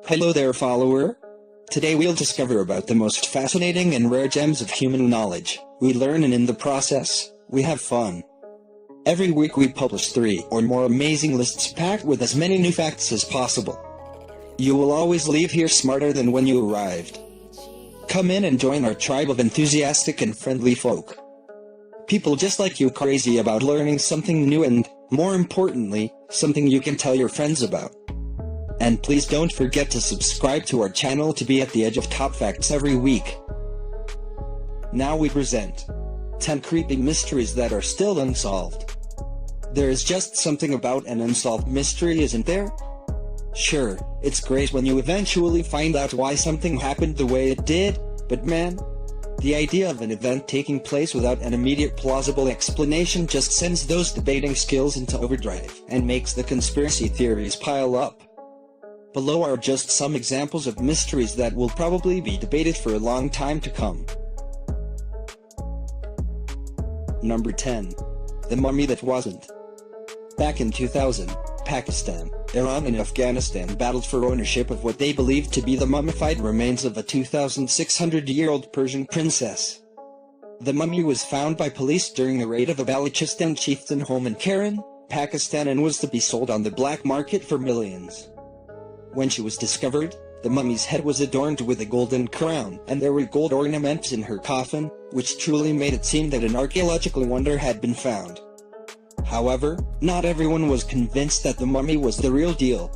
Hello there, follower. Today we'll discover about the most fascinating and rare gems of human knowledge. We learn, and in the process, we have fun. Every week we publish 3 or more amazing lists packed with as many new facts as possible. You will always leave here smarter than when you arrived. Come in and join our tribe of enthusiastic and friendly folk. People just like you, crazy about learning something new and, more importantly, something you can tell your friends about. And please don't forget to subscribe to our channel to be at the edge of top facts every week. Now we present 10 creepy mysteries that are still unsolved. There is just something about an unsolved mystery, isn't there? Sure, it's great when you eventually find out why something happened the way it did, but man, the idea of an event taking place without an immediate plausible explanation just sends those debating skills into overdrive and makes the conspiracy theories pile up. Below are just some examples of mysteries that will probably be debated for a long time to come. Number 10. The mummy that wasn't. Back in 2000, Pakistan, Iran and Afghanistan battled for ownership of what they believed to be the mummified remains of a 2,600-year-old Persian princess. The mummy was found by police during a raid of a Balochistan chieftain home in Karen, Pakistan, and was to be sold on the black market for millions. When she was discovered, the mummy's head was adorned with a golden crown, and there were gold ornaments in her coffin, which truly made it seem that an archaeological wonder had been found. However, not everyone was convinced that the mummy was the real deal.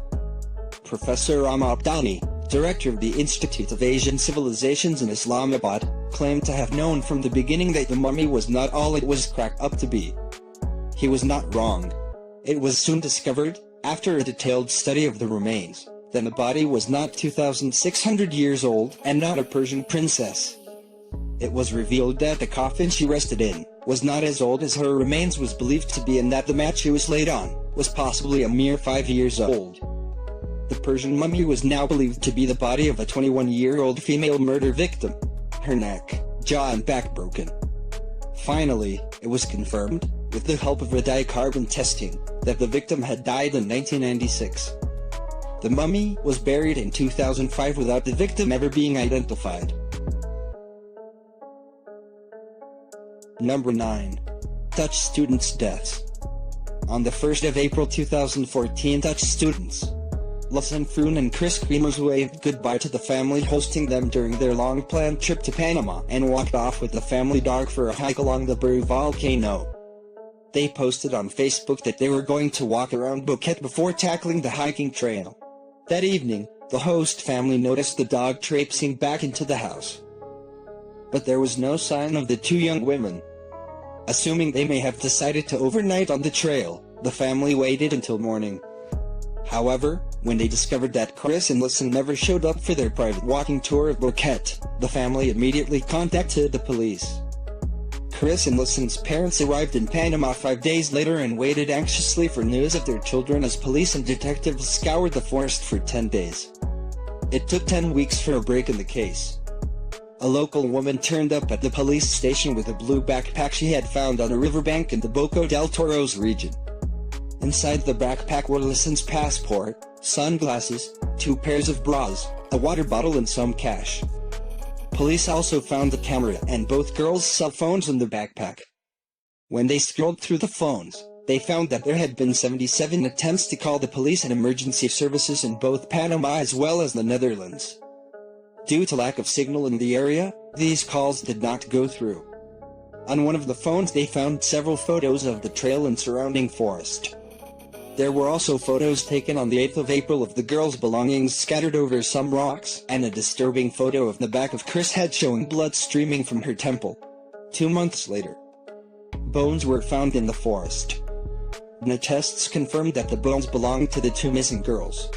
Professor Rahmat Dani, director of the Institute of Asian Civilizations in Islamabad, claimed to have known from the beginning that the mummy was not all it was cracked up to be. He was not wrong. It was soon discovered, after a detailed study of the remains, that the body was not 2,600 years old and not a Persian princess. It was revealed that the coffin she rested in was not as old as her remains was believed to be, and that the mat she was laid on was possibly a mere 5 years old. The Persian mummy was now believed to be the body of a 21-year-old female murder victim, her neck, jaw and back broken. Finally, it was confirmed, with the help of radiocarbon testing, that the victim had died in 1996. The mummy was buried in 2005 without the victim ever being identified. Number 9. Dutch students' deaths. On the 1st of April 2014, Dutch students Lassen Froon and Chris Kremers waved goodbye to the family hosting them during their long-planned trip to Panama and walked off with the family dog for a hike along the Buru volcano. They posted on Facebook that they were going to walk around Phuket before tackling the hiking trail. That evening, the host family noticed the dog traipsing back into the house. But there was no sign of the 2 young women. Assuming they may have decided to overnight on the trail, the family waited until morning. However, when they discovered that Chris and Lassen never showed up for their private walking tour of Phuket, the family immediately contacted the police. Chris and Lassen's parents arrived in Panama 5 days later and waited anxiously for news of their children as police and detectives scoured the forest for 10 days. It took 10 weeks for a break in the case. A local woman turned up at the police station with a blue backpack she had found on a riverbank in the Boca del Toros region. Inside the backpack were Lassen's passport, sunglasses, 2 pairs of bras, a water bottle and some cash. Police also found the camera and both girls' cell phones in the backpack. When they scrolled through the phones, they found that there had been 77 attempts to call the police and emergency services in both Panama as well as the Netherlands. Due to lack of signal in the area, these calls did not go through. On one of the phones they found several photos of the trail and surrounding forest. There were also photos taken on the 8th of April of the girls' belongings scattered over some rocks, and a disturbing photo of the back of Chris' head showing blood streaming from her temple. 2 months later, bones were found in the forest. DNA tests confirmed that the bones belonged to the 2 missing girls.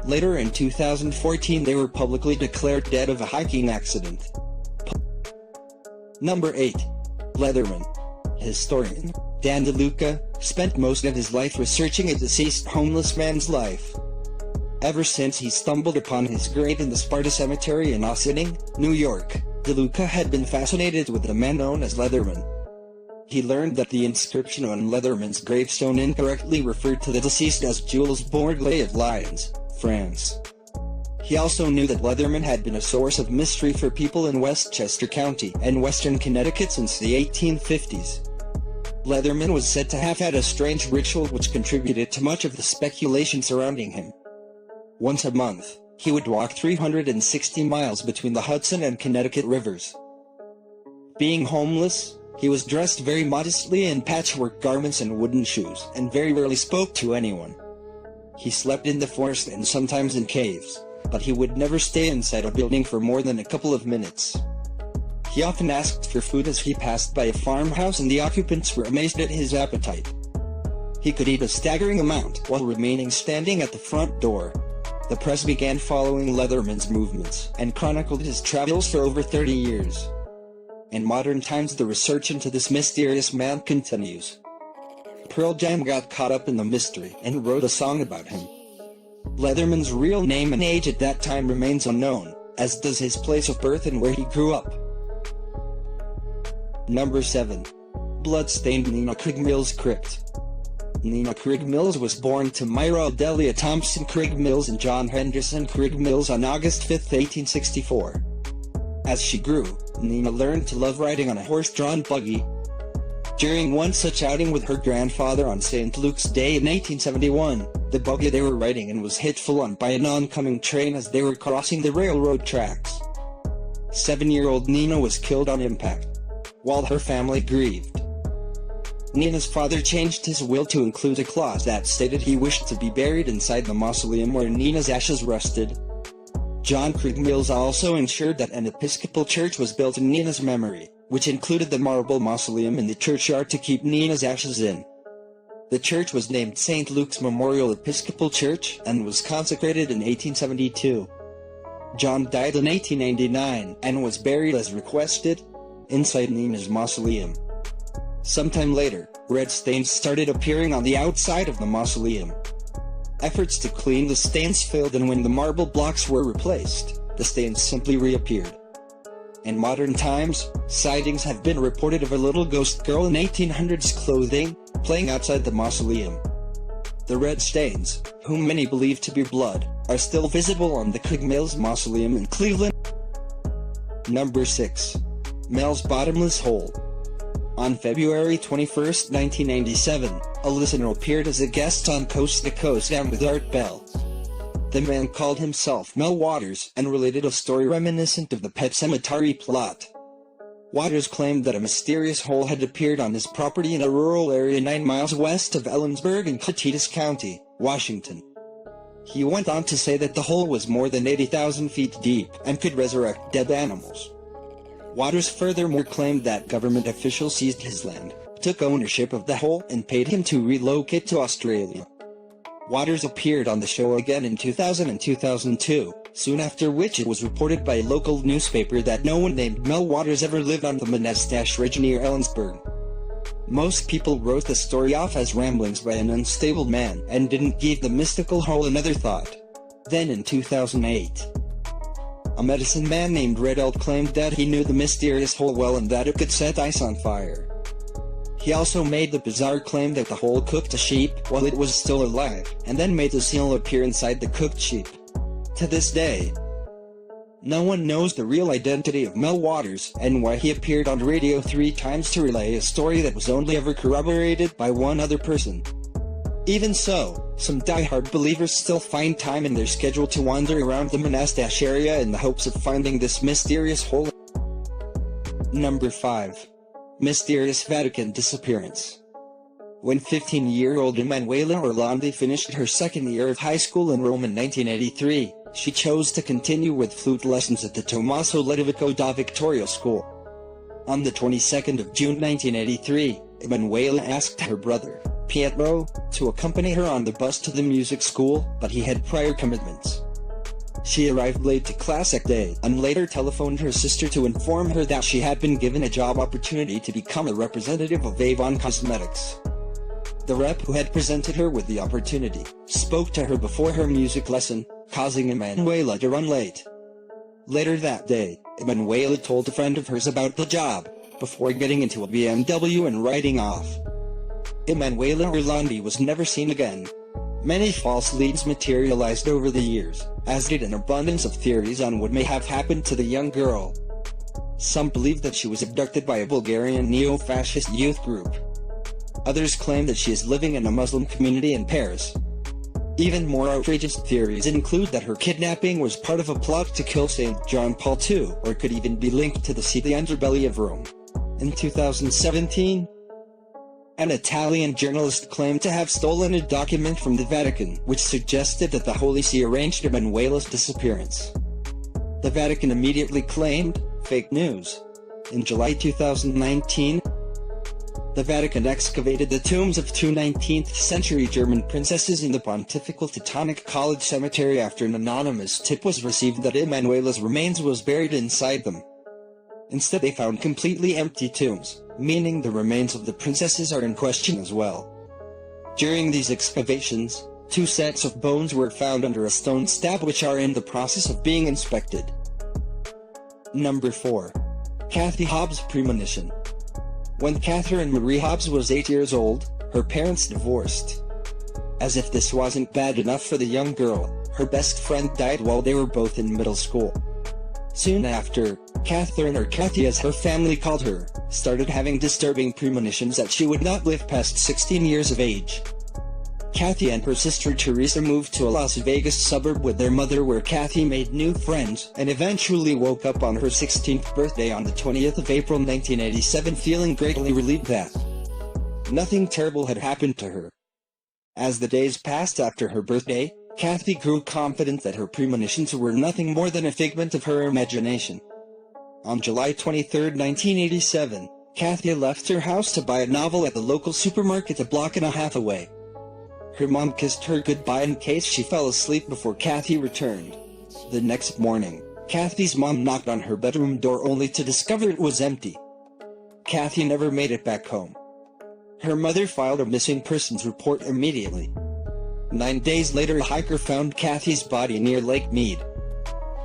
Later in 2014 they were publicly declared dead of a hiking accident. Number 8. Leatherman. Historian Dan DeLuca spent most of his life researching a deceased homeless man's life. Ever since he stumbled upon his grave in the Sparta Cemetery in Ossining, New York, DeLuca had been fascinated with the man known as Leatherman. He learned that the inscription on Leatherman's gravestone incorrectly referred to the deceased as Jules Bourglet of Lyons, France. He also knew that Leatherman had been a source of mystery for people in Westchester County and western Connecticut since the 1850s. Leatherman was said to have had a strange ritual which contributed to much of the speculation surrounding him. Once a month, he would walk 360 miles between the Hudson and Connecticut rivers. Being homeless, he was dressed very modestly in patchwork garments and wooden shoes, and very rarely spoke to anyone. He slept in the forest and sometimes in caves, but he would never stay inside a building for more than a couple of minutes. He often asked for food as he passed by a farmhouse, and the occupants were amazed at his appetite. He could eat a staggering amount while remaining standing at the front door. The press began following Leatherman's movements and chronicled his travels for over 30 years. In modern times, the research into this mysterious man continues. Pearl Jam got caught up in the mystery and wrote a song about him. Leatherman's real name and age at that time remains unknown, as does his place of birth and where he grew up. Number 7. Bloodstained Nina Krig Mills Crypt. Nina Krig Mills was born to Myra Adelia Thompson Krig Mills and John Henderson Krig Mills on August 5, 1864. As she grew, Nina learned to love riding on a horse-drawn buggy. During one such outing with her grandfather on St. Luke's Day in 1871, the buggy they were riding in was hit full-on by an oncoming train as they were crossing the railroad tracks. 7-year-old Nina was killed on impact, while her family grieved. Nina's father changed his will to include a clause that stated he wished to be buried inside the mausoleum where Nina's ashes rested. John Krig Mills also ensured that an Episcopal church was built in Nina's memory, which included the marble mausoleum in the churchyard to keep Nina's ashes in. The church was named St. Luke's Memorial Episcopal Church and was consecrated in 1872. John died in 1899 and was buried as requested, inside Nina's mausoleum. Sometime later, red stains started appearing on the outside of the mausoleum. Efforts to clean the stains failed, and when the marble blocks were replaced, the stains simply reappeared. In modern times, sightings have been reported of a little ghost girl in 1800s clothing, playing outside the mausoleum. The red stains, whom many believe to be blood, are still visible on the Krig Mills Mausoleum in Cleveland. Number 6. Mel's Bottomless Hole. On February 21, 1997, a listener appeared as a guest on Coast to Coast and with Art Bell. The man called himself Mel Waters and related a story reminiscent of the Pet Sematary plot. Waters claimed that a mysterious hole had appeared on his property in a rural area 9 miles west of Ellensburg in Clotilus County, Washington. He went on to say that the hole was more than 80,000 feet deep and could resurrect dead animals. Waters furthermore claimed that government officials seized his land, took ownership of the hole, and paid him to relocate to Australia. Waters appeared on the show again in 2000 and 2002, soon after which it was reported by a local newspaper that no one named Mel Waters ever lived on the Monastash Ridge near Ellensburg. Most people wrote the story off as ramblings by an unstable man and didn't give the mystical hole another thought. Then in 2008, a medicine man named Red Elk claimed that he knew the mysterious hole well and that it could set ice on fire. He also made the bizarre claim that the hole cooked a sheep while it was still alive, and then made the seal appear inside the cooked sheep. To this day, no one knows the real identity of Mel Waters and why he appeared on radio 3 times to relay a story that was only ever corroborated by one other person. Even so, some die-hard believers still find time in their schedule to wander around the Monastash area in the hopes of finding this mysterious hole. Number 5. Mysterious Vatican Disappearance. When 15-year-old Emanuela Orlandi finished her second year of high school in Rome in 1983, she chose to continue with flute lessons at the Tommaso Lodovico da Vittoria School. On the 22nd of June 1983, Emanuela asked her brother, Pietro, to accompany her on the bus to the music school, but he had prior commitments. She arrived late to class that day and later telephoned her sister to inform her that she had been given a job opportunity to become a representative of Avon Cosmetics. The rep who had presented her with the opportunity spoke to her before her music lesson, causing Emanuela to run late. Later that day, Emanuela told a friend of hers about the job, before getting into a BMW and riding off. Emanuela Orlandi was never seen again. Many false leads materialized over the years, as did an abundance of theories on what may have happened to the young girl. Some believe that she was abducted by a Bulgarian neo-fascist youth group. Others claim that she is living in a Muslim community in Paris. Even more outrageous theories include that her kidnapping was part of a plot to kill St. John Paul II, or could even be linked to the seedy underbelly of Rome. In 2017, an Italian journalist claimed to have stolen a document from the Vatican, which suggested that the Holy See arranged Emanuela's disappearance. The Vatican immediately claimed fake news. In July 2019, the Vatican excavated the tombs of two 19th-century German princesses in the Pontifical Teutonic College Cemetery after an anonymous tip was received that Emanuela's remains was buried inside them. Instead, they found completely empty tombs, meaning the remains of the princesses are in question as well. During these excavations, 2 sets of bones were found under a stone slab which are in the process of being inspected. Number 4. Kathy Hobbs' premonition. When Catherine Marie Hobbs was 8 years old, her parents divorced. As if this wasn't bad enough for the young girl, her best friend died while they were both in middle school. Soon after, Catherine, or Kathy as her family called her, started having disturbing premonitions that she would not live past 16 years of age. Kathy and her sister Teresa moved to a Las Vegas suburb with their mother, where Kathy made new friends and eventually woke up on her 16th birthday on the 20th of April 1987 feeling greatly relieved that nothing terrible had happened to her. As the days passed after her birthday, Kathy grew confident that her premonitions were nothing more than a figment of her imagination. On July 23, 1987, Kathy left her house to buy a novel at the local supermarket a block and a half away. Her mom kissed her goodbye in case she fell asleep before Kathy returned. The next morning, Kathy's mom knocked on her bedroom door only to discover it was empty. Kathy never made it back home. Her mother filed a missing persons report immediately. 9 days later, a hiker found Kathy's body near Lake Mead.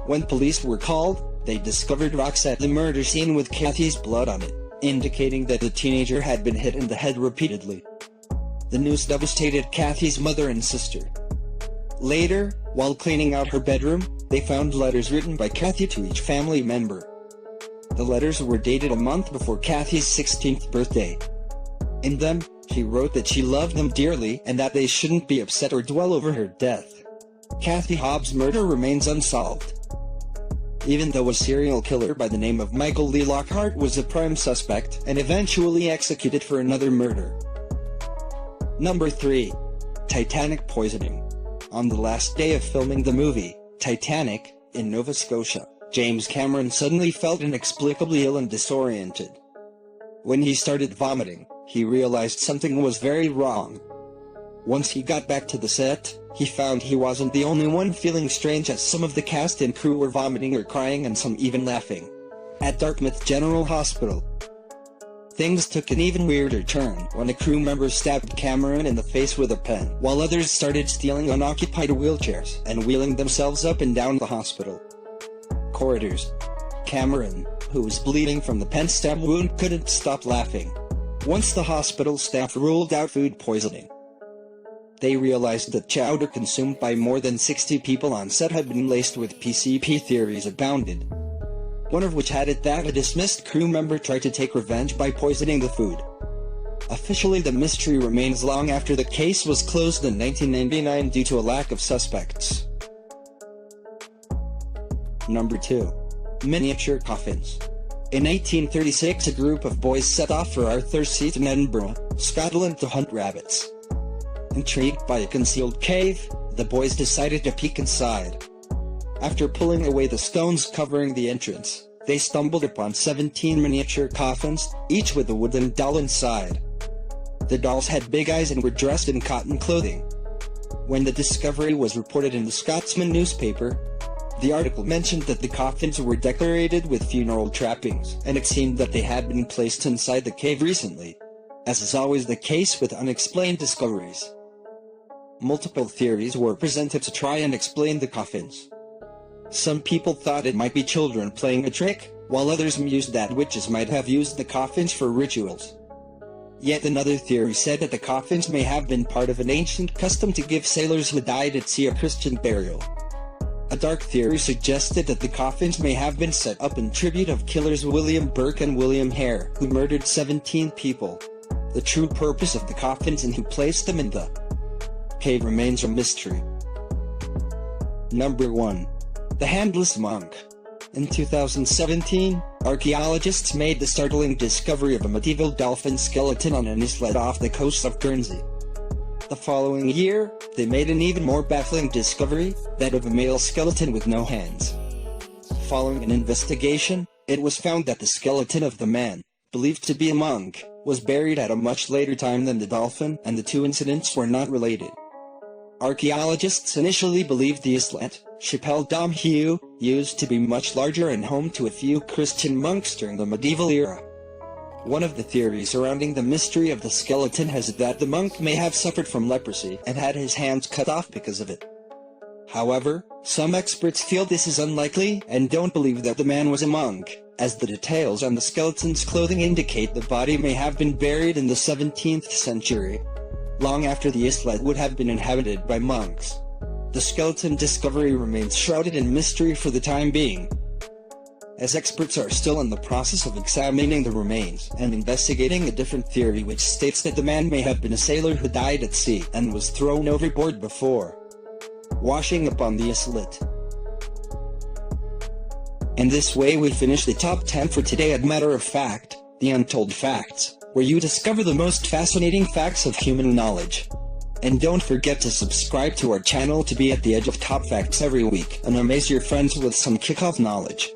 When police were called, they discovered rocks at the murder scene with Kathy's blood on it, indicating that the teenager had been hit in the head repeatedly. The news devastated Kathy's mother and sister. Later, while cleaning out her bedroom, they found letters written by Kathy to each family member. The letters were dated a month before Kathy's 16th birthday. In them, she wrote that she loved them dearly and that they shouldn't be upset or dwell over her death. Kathy Hobbs' murder remains unsolved. Even though a serial killer by the name of Michael Lee Lockhart was a prime suspect and eventually executed for another murder. Number 3. Titanic poisoning. On the last day of filming the movie, Titanic, in Nova Scotia, James Cameron suddenly felt inexplicably ill and disoriented. When he started vomiting, he realized something was very wrong. Once he got back to the set, he found he wasn't the only one feeling strange, as some of the cast and crew were vomiting or crying and some even laughing. At Dartmouth General Hospital, things took an even weirder turn when a crew member stabbed Cameron in the face with a pen, while others started stealing unoccupied wheelchairs and wheeling themselves up and down the hospital corridors. Cameron, who was bleeding from the pen stab wound, couldn't stop laughing. Once the hospital staff ruled out food poisoning, they realized that chowder consumed by more than 60 people on set had been laced with PCP. Theories abounded, one of which had it that a dismissed crew member tried to take revenge by poisoning the food. Officially, the mystery remains long after the case was closed in 1999 due to a lack of suspects. Number 2. Miniature coffins. In 1836, a group of boys set off for Arthur's Seat in Edinburgh, Scotland, to hunt rabbits. Intrigued by a concealed cave, the boys decided to peek inside. After pulling away the stones covering the entrance, they stumbled upon 17 miniature coffins, each with a wooden doll inside. The dolls had big eyes and were dressed in cotton clothing. When the discovery was reported in the Scotsman newspaper, the article mentioned that the coffins were decorated with funeral trappings, and it seemed that they had been placed inside the cave recently. As is always the case with unexplained discoveries, multiple theories were presented to try and explain the coffins. Some people thought it might be children playing a trick, while others mused that witches might have used the coffins for rituals. Yet another theory said that the coffins may have been part of an ancient custom to give sailors who died at sea a Christian burial. A dark theory suggested that the coffins may have been set up in tribute of killers William Burke and William Hare, who murdered 17 people. The true purpose of the coffins and who placed them in the cave remains a mystery. Number 1. The Handless Monk. In 2017, archaeologists made the startling discovery of a medieval dolphin skeleton on an islet off the coast of Guernsey. The following year, they made an even more baffling discovery, that of a male skeleton with no hands. Following an investigation, it was found that the skeleton of the man, believed to be a monk, was buried at a much later time than the dolphin, and the two incidents were not related. Archaeologists initially believed the islet, Chapelle d'Amhieu, used to be much larger and home to a few Christian monks during the medieval era. One of the theories surrounding the mystery of the skeleton has it that the monk may have suffered from leprosy and had his hands cut off because of it. However, some experts feel this is unlikely and don't believe that the man was a monk, as the details on the skeleton's clothing indicate the body may have been buried in the 17th century, long after the islet would have been inhabited by monks. The skeleton discovery remains shrouded in mystery for the time being, as experts are still in the process of examining the remains and investigating a different theory which states that the man may have been a sailor who died at sea and was thrown overboard before washing up on the islet. In this way we finish the top 10 for today at Matter of Fact, the Untold Facts, where you discover the most fascinating facts of human knowledge. And don't forget to subscribe to our channel to be at the edge of top facts every week and amaze your friends with some kickoff knowledge.